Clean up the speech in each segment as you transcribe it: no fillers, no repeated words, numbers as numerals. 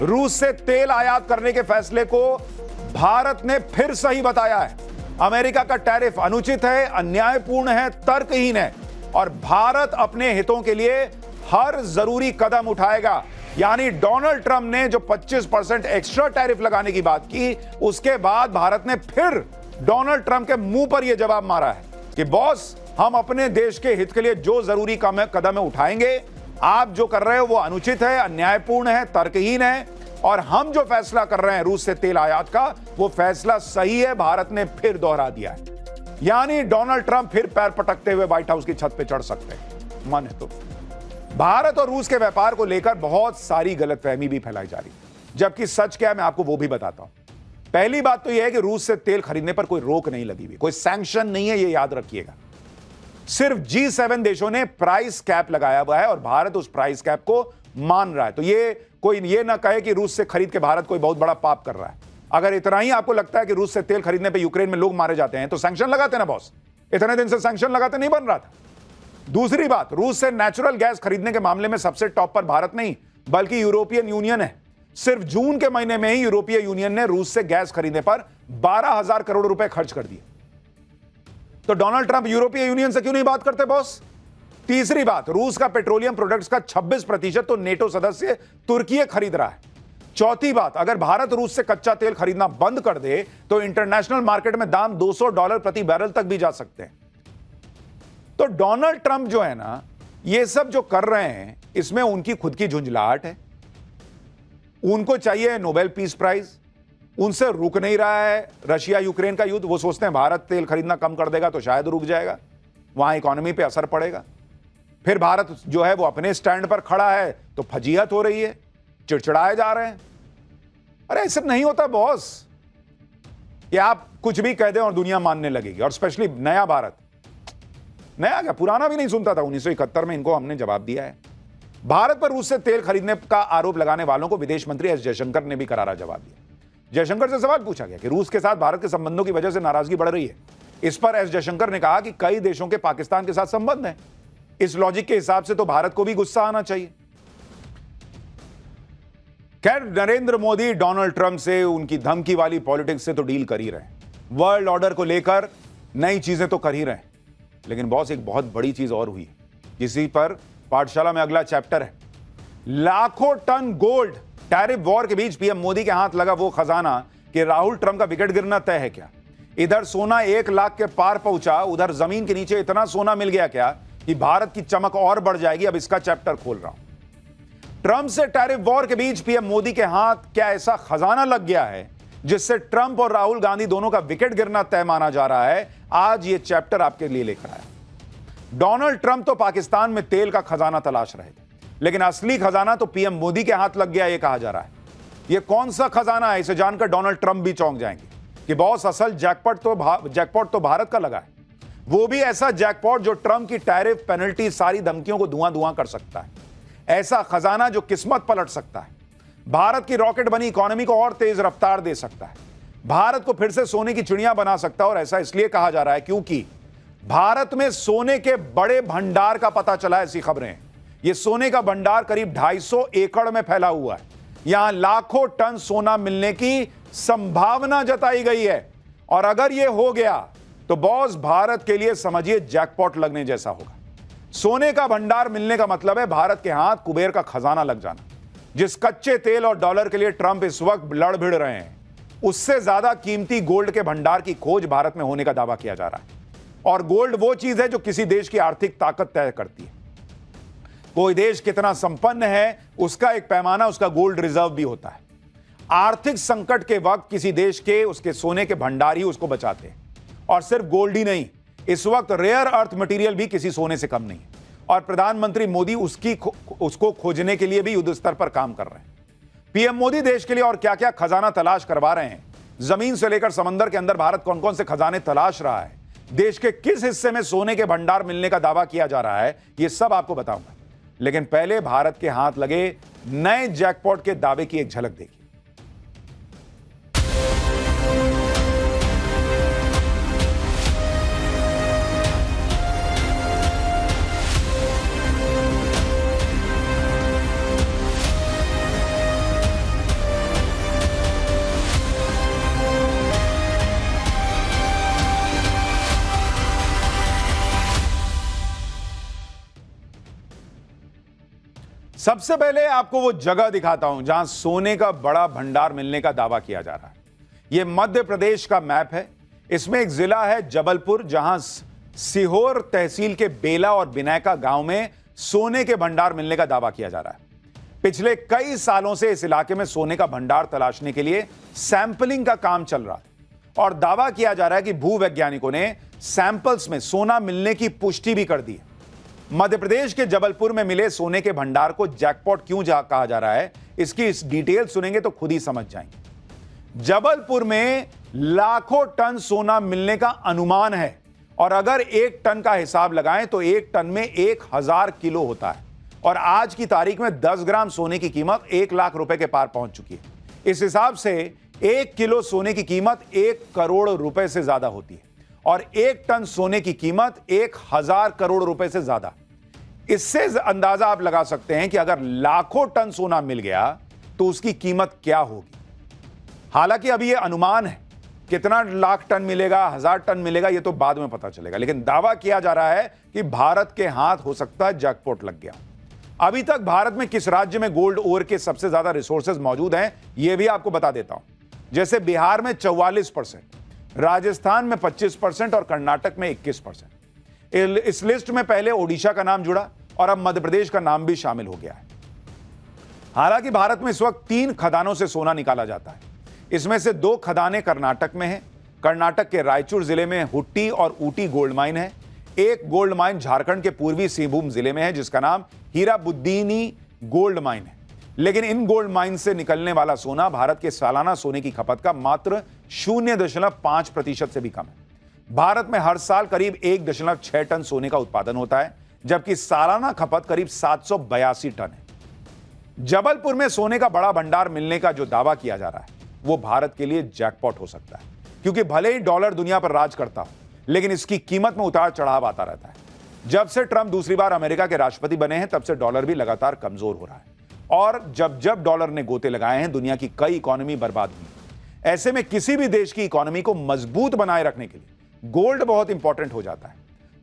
रूस से तेल आयात करने के फैसले को भारत ने फिर सही बताया है। अमेरिका का टैरिफ अनुचित है, अन्यायपूर्ण है, तर्कहीन है और भारत अपने हितों के लिए हर जरूरी कदम उठाएगा। यानी डोनाल्ड ट्रंप ने जो 25% एक्स्ट्रा टैरिफ लगाने की बात की, उसके बाद भारत ने फिर डोनाल्ड ट्रंप के मुंह पर यह जवाब मारा है कि बॉस, हम अपने देश के हित के लिए जो जरूरी कदम उठाएंगे, आप जो कर रहे हो वो अनुचित है, अन्यायपूर्ण है, तर्कहीन है और हम जो फैसला कर रहे हैं रूस से तेल आयात का, वो फैसला सही है। भारत ने फिर दोहरा दिया है। यानी डोनाल्ड ट्रंप फिर पैर पटकते हुए व्हाइट हाउस की छत पे चढ़ सकते हैं। मन है तो भारत और रूस के व्यापार को लेकर बहुत सारी गलतफहमी भी फैलाई जा रही है, जबकि सच क्या है मैं आपको वो भी बताता हूं। पहली बात तो यह है कि रूस से तेल खरीदने पर कोई रोक नहीं लगी हुई, कोई सैंक्शन नहीं है, यह याद रखिएगा। सिर्फ G7 देशों ने प्राइस कैप लगाया हुआ है और भारत उस प्राइस कैप को मान रहा है। तो ये कोई ये ना कहे कि रूस से खरीद के भारत कोई बहुत बड़ा पाप कर रहा है। अगर इतना ही आपको लगता है कि रूस से तेल खरीदने पे यूक्रेन में लोग मारे जाते हैं तो सैंक्शन लगाते ना बॉस। इतने दिन से सैंक्शन लगाते नहीं बन रहा था। दूसरी बात, रूस से नेचुरल गैस खरीदने के मामले में सबसे टॉप पर भारत नहीं बल्कि यूरोपियन यूनियन है। सिर्फ जून के महीने में ही यूरोपीय यूनियन ने रूस से गैस खरीदने पर 12,000 करोड़ रुपए खर्च कर दिए। तो डोनाल्ड ट्रंप यूरोपीय यूनियन से क्यों नहीं बात करते बॉस? तीसरी बात, रूस का पेट्रोलियम प्रोडक्ट्स का 26% तो नेटो सदस्य तुर्की खरीद रहा है। चौथी बात, अगर भारत रूस से कच्चा तेल खरीदना बंद कर दे तो इंटरनेशनल मार्केट में दाम $200 प्रति बैरल तक भी जा सकते हैं। तो डोनाल्ड ट्रंप जो है ना, ये सब जो कर रहे हैं इसमें उनकी खुद की झुंझलाहट है। उनको चाहिए नोबेल पीस प्राइज, उनसे रुक नहीं रहा है रशिया यूक्रेन का युद्ध। वो सोचते हैं भारत तेल खरीदना कम कर देगा तो शायद रुक जाएगा, वहां इकोनॉमी पे असर पड़ेगा। फिर भारत जो है वो अपने स्टैंड पर खड़ा है तो फजीहत हो रही है, चिड़चिड़ाए जा रहे हैं। अरे ऐसा नहीं होता बॉस कि आप कुछ भी कह दें और दुनिया मानने लगेगी। और स्पेशली नया भारत, नया क्या पुराना भी नहीं सुनता था। 1971 में इनको हमने जवाब दिया है। भारत पर रूस से तेल खरीदने का आरोप लगाने वालों को विदेश मंत्री एस जयशंकर ने भी करारा जवाब दिया। जयशंकर से सवाल पूछा गया कि रूस के साथ भारत के संबंधों की वजह से नाराजगी बढ़ रही है। इस पर एस जयशंकर ने कहा कि कई देशों के पाकिस्तान के साथ संबंध हैं। इस लॉजिक के हिसाब से तो भारत को भी गुस्सा आना चाहिए। खैर, नरेंद्र मोदी डोनाल्ड ट्रंप से उनकी धमकी वाली पॉलिटिक्स से तो डील कर ही रहे हैं, वर्ल्ड ऑर्डर को लेकर नई चीजें तो कर ही रहे हैं। लेकिन बॉस, एक बहुत बड़ी चीज और हुई जिसी पर पाठशाला में अगला चैप्टर है। लाखों टन गोल्ड टैरिफ वॉर के बीच पीएम मोदी के हाथ लगा वो खजाना कि राहुल ट्रंप का विकेट गिरना तय है क्या? इधर सोना 1 लाख के पार पहुंचा, उधर जमीन के नीचे इतना सोना मिल गया क्या कि भारत की चमक और बढ़ जाएगी। अब इसका चैप्टर खोल रहा हूं। ट्रंप से टैरिफ वॉर के बीच पीएम मोदी के हाथ क्या ऐसा खजाना लग गया है जिससे ट्रंप और राहुल गांधी दोनों का विकेट गिरना तय माना जा रहा है? आज ये चैप्टर आपके लिए लेकर आया। डोनाल्ड ट्रंप तो पाकिस्तान में तेल का खजाना तलाश रहे थे, लेकिन असली खजाना तो पीएम मोदी के हाथ लग गया, यह कहा जा रहा है। यह कौन सा खजाना है, इसे जानकर डोनाल्ड ट्रंप भी चौंक जाएंगे कि बॉस, असल जैकपॉट तो भारत का लगा है। वो भी ऐसा जैकपॉट जो ट्रंप की टैरिफ, पेनल्टी, सारी धमकियों को धुआं धुआं कर सकता है। ऐसा खजाना जो किस्मत पलट सकता है, भारत की रॉकेट बनी इकोनॉमी को और तेज रफ्तार दे सकता है, भारत को फिर से सोने की चिड़िया बना सकता है। और ऐसा इसलिए कहा जा रहा है क्योंकि भारत में सोने के बड़े भंडार का पता चला, ऐसी खबरें हैं। यह सोने का भंडार करीब 250 एकड़ में फैला हुआ है। यहां लाखों टन सोना मिलने की संभावना जताई गई है। और अगर यह हो गया तो बॉस, भारत के लिए समझिए जैकपॉट लगने जैसा होगा। सोने का भंडार मिलने का मतलब है भारत के हाथ कुबेर का खजाना लग जाना। जिस कच्चे तेल और डॉलर के लिए ट्रंप इस वक्त लड़ भिड़ रहे हैं, उससे ज्यादा कीमती गोल्ड के भंडार की खोज भारत में होने का दावा किया जा रहा है। और गोल्ड वो चीज है जो किसी देश की आर्थिक ताकत तय करती है। कोई देश कितना संपन्न है उसका एक पैमाना उसका गोल्ड रिजर्व भी होता है। आर्थिक संकट के वक्त किसी देश के उसके सोने के भंडार ही उसको बचाते हैं। और सिर्फ गोल्ड ही नहीं, इस वक्त रेयर अर्थ मटेरियल भी किसी सोने से कम नहीं है। और प्रधानमंत्री मोदी उसको खोजने के लिए भी युद्ध स्तर पर काम कर रहे हैं। पीएम मोदी देश के लिए और क्या क्या खजाना तलाश करवा रहे हैं, जमीन से लेकर समंदर के अंदर भारत कौन कौन से खजाने तलाश रहा है, देश के किस हिस्से में सोने के भंडार मिलने का दावा किया जा रहा है, यह सब आपको बताऊंगा। लेकिन पहले भारत के हाथ लगे नए जैकपॉट के दावे की एक झलक देखिए। सबसे पहले आपको वो जगह दिखाता हूं जहां सोने का बड़ा भंडार मिलने का दावा किया जा रहा है। यह मध्य प्रदेश का मैप है। इसमें एक जिला है जबलपुर, जहां सीहोर तहसील के बेला और बिनैका गांव में सोने के भंडार मिलने का दावा किया जा रहा है। पिछले कई सालों से इस इलाके में सोने का भंडार तलाशने के लिए सैंपलिंग का काम चल रहा है और दावा किया जा रहा है कि भूवैज्ञानिकों ने सैंपल्स में सोना मिलने की पुष्टि भी कर दी है। मध्य प्रदेश के जबलपुर में मिले सोने के भंडार को जैकपॉट क्यों कहा जा रहा है, इसकी इस डिटेल सुनेंगे तो खुद ही समझ जाएंगे। जबलपुर में लाखों टन सोना मिलने का अनुमान है और अगर एक टन का हिसाब लगाएं तो एक टन में 1000 किलो होता है और आज की तारीख में 10 ग्राम सोने की कीमत 1 लाख रुपए के पार पहुंच चुकी है। इस हिसाब से 1 किलो सोने की कीमत 1 करोड़ रुपए से ज्यादा होती है और 1 टन सोने की कीमत 1000 करोड़ रुपए से ज्यादा। इससे अंदाजा आप लगा सकते हैं कि अगर लाखों टन सोना मिल गया तो उसकी कीमत क्या होगी। हालांकि अभी यह अनुमान है, कितना लाख टन मिलेगा, 1000 टन मिलेगा, यह तो बाद में पता चलेगा, लेकिन दावा किया जा रहा है कि भारत के हाथ हो सकता है जैकपॉट लग गया। अभी तक भारत में किस राज्य में गोल्ड ओर के सबसे ज्यादा रिसोर्सेज मौजूद हैं, यह भी आपको बता देता हूं। जैसे बिहार में 44%, राजस्थान में 25% और कर्नाटक में 21%। इस लिस्ट में पहले ओडिशा का नाम जुड़ा और अब मध्य प्रदेश का नाम भी शामिल हो गया है। हालांकि भारत में इस वक्त 3 खदानों से सोना निकाला जाता है। इसमें से 2 खदानें कर्नाटक में हैं। कर्नाटक के रायचूर जिले में हुट्टी और ऊटी गोल्ड माइन है। एक गोल्ड माइन झारखंड के पूर्वी सिंहभूम जिले में है जिसका नाम हीराबुद्दीनी गोल्ड माइन है। लेकिन इन गोल्ड माइन से निकलने वाला सोना भारत के सालाना सोने की खपत का मात्र 0.5% से भी कम है। भारत में हर साल करीब 1.6 टन सोने का उत्पादन होता है, जबकि सालाना खपत करीब 782 टन है। जबलपुर में सोने का बड़ा भंडार मिलने का जो दावा किया जा रहा है वो भारत के लिए जैकपॉट हो सकता है, क्योंकि भले ही डॉलर दुनिया पर राज करता हो, लेकिन इसकी कीमत में उतार चढ़ाव आता रहता है। जब से ट्रंप दूसरी बार अमेरिका के राष्ट्रपति बने हैं तब से डॉलर भी लगातार कमजोर हो रहा है और जब जब डॉलर ने गोते लगाए हैं दुनिया की कई इकोनॉमी बर्बाद हुई। ऐसे में किसी भी देश की इकोनॉमी को मजबूत बनाए रखने के लिए गोल्ड बहुत इंपॉर्टेंट हो जाता है।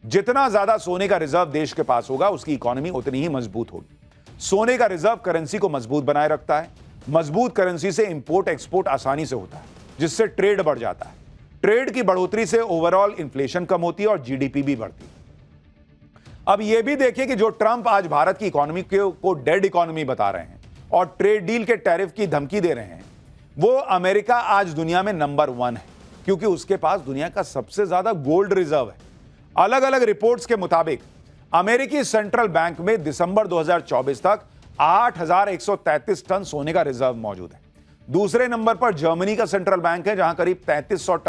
जितना ज्यादा सोने का रिजर्व देश के पास होगा उसकी इकोनॉमी उतनी ही मजबूत होगी। सोने का रिजर्व करेंसी को मजबूत बनाए रखता है। मजबूत करेंसी से इंपोर्ट एक्सपोर्ट आसानी से होता है, जिससे ट्रेड बढ़ जाता है। ट्रेड की बढ़ोतरी से ओवरऑल इन्फ्लेशन कम होती है और जीडीपी भी बढ़ती है। अब यह भी देखिए कि जो ट्रंप आज भारत की इकोनॉमी को डेड इकोनॉमी बता रहे हैं और ट्रेड डील के टैरिफ की धमकी दे रहे हैं, वो अमेरिका आज दुनिया में नंबर 1 है, क्योंकि उसके पास दुनिया का सबसे ज्यादा गोल्ड रिजर्व है। अलग अलग रिपोर्ट्स के मुताबिक अमेरिकी सेंट्रल बैंक में दिसंबर 2024 तक 8133 टन सोने का रिजर्व मौजूद है। दूसरे नंबर पर जर्मनी का सेंट्रल बैंक है, जहां करीब 3300 टन